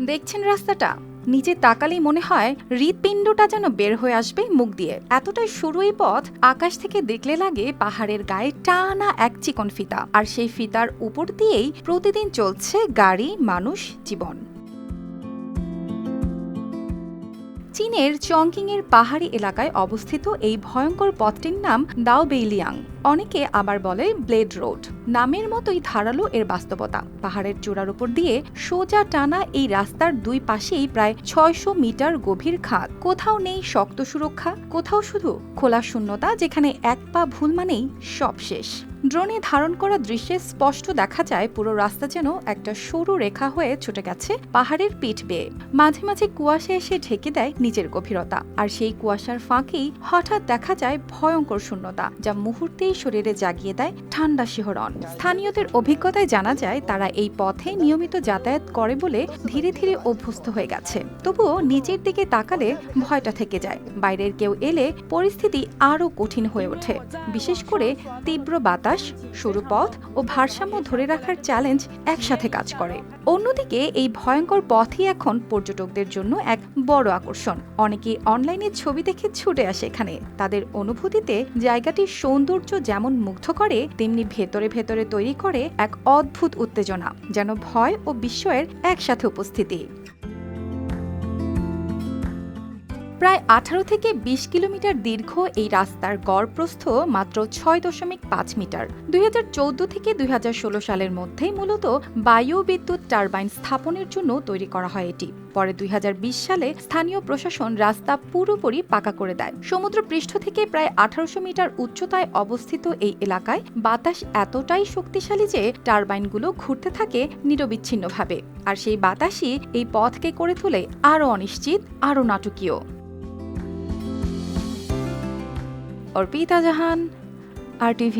দেখছেন রাস্তাটা? নিচে তাকালেই মনে হয় হৃৎপিণ্ডটা যেন বের হয়ে আসবে মুখ দিয়ে। এতটাই সরু এই পথ, আকাশ থেকে দেখলে লাগে পাহাড়ের গায়ে টানা এক চিকন ফিতা, আর সেই ফিতার উপর দিয়েই প্রতিদিন চলছে গাড়ি, মানুষ, জীবন। চীনের চংকিংয়ের পাহাড়ি এলাকায় অবস্থিত এই ভয়ঙ্কর পথটির নাম দাওবেইলিয়াং। অনেকে আবার বলে ব্লেড রোড। নামের মতোই ধারালো এর বাস্তবতা। পাহাড়ের চূড়ার উপর দিয়ে সোজা টানা এই রাস্তার দুই পাশেই প্রায় ৬০০ মিটার গভীর খাদ। কোথাও নেই শক্ত সুরক্ষা, কোথাও শুধু খোলা শূন্যতা, যেখানে এক পা ভুল মানেই সব শেষ। ড্রোনে ধারণ করা দৃশ্যে স্পষ্ট দেখা যায় পুরো রাস্তা যেন একটা সরু রেখা হয়ে ছুটে গেছে পাহাড়ের পিঠ বেয়ে। মাঝে মাঝে কুয়াশা এসে ঢেকে দেয় নিচের গভীরতা, আর সেই কুয়াশার ফাঁকেই হঠাৎ দেখা যায় ভয়ঙ্কর শূন্যতা, যা মুহূর্তেই শরীরে জাগিয়ে দেয় ঠান্ডা শিহরণ। স্থানীয়দের অভিজ্ঞতায় জানা যায় তারা এই পথে নিয়মিত যাতায়াত করে বলে ধীরে ধীরে অভ্যস্ত হয়ে গেছে। তবুও নিচের দিকে তাকালে ভয়টা থেকে যায়। বাইরের কেউ এলে পরিস্থিতি আরও কঠিন হয়ে ওঠে, বিশেষ করে তীব্র বাতাস, সরু পথ ও ভারসাম্য ধরে রাখার চ্যালেঞ্জ একসাথে কাজ করে। অন্যদিকে এই ভয়ঙ্কর পথই এখন পর্যটকদের জন্য এক বড় আকর্ষণ। অনেকে অনলাইনে ছবি দেখে ছুটে আসে এখানে। তাদের অনুভূতিতে জায়গাটির সৌন্দর্য যেমন মুগ্ধ করে, তেমনি ভেতরে ভেতরে তৈরি করে এক অদ্ভুত উত্তেজনা, যেন ভয় ও বিস্ময়ের একসাথে উপস্থিতি। প্রায় ১৮ থেকে ২০ কিলোমিটার দীর্ঘ এই রাস্তার গড় প্রস্থ মাত্র ৬.৫ মিটার। ২০১৪ থেকে ২০১৬ সালের মধ্যেই মূলত বায়ু বিদ্যুৎ টারবাইন স্থাপনের জন্য তৈরি করা হয় এটি। পরে ২০২০ সালে স্থানীয় প্রশাসন রাস্তা পুরোপুরি পাকা করে দেয়। সমুদ্র পৃষ্ঠ থেকে প্রায় ১৮০০ মিটার উচ্চতায় অবস্থিত এই এলাকায় বাতাস এতটাই শক্তিশালী যে টারবাইনগুলো ঘুরতে থাকে নিরবিচ্ছিন্নভাবে, আর সেই বাতাসই এই পথকে করে তোলে আরও অনিশ্চিত, আরও নাটকীয়। অর্পিতা জাহান, RTV।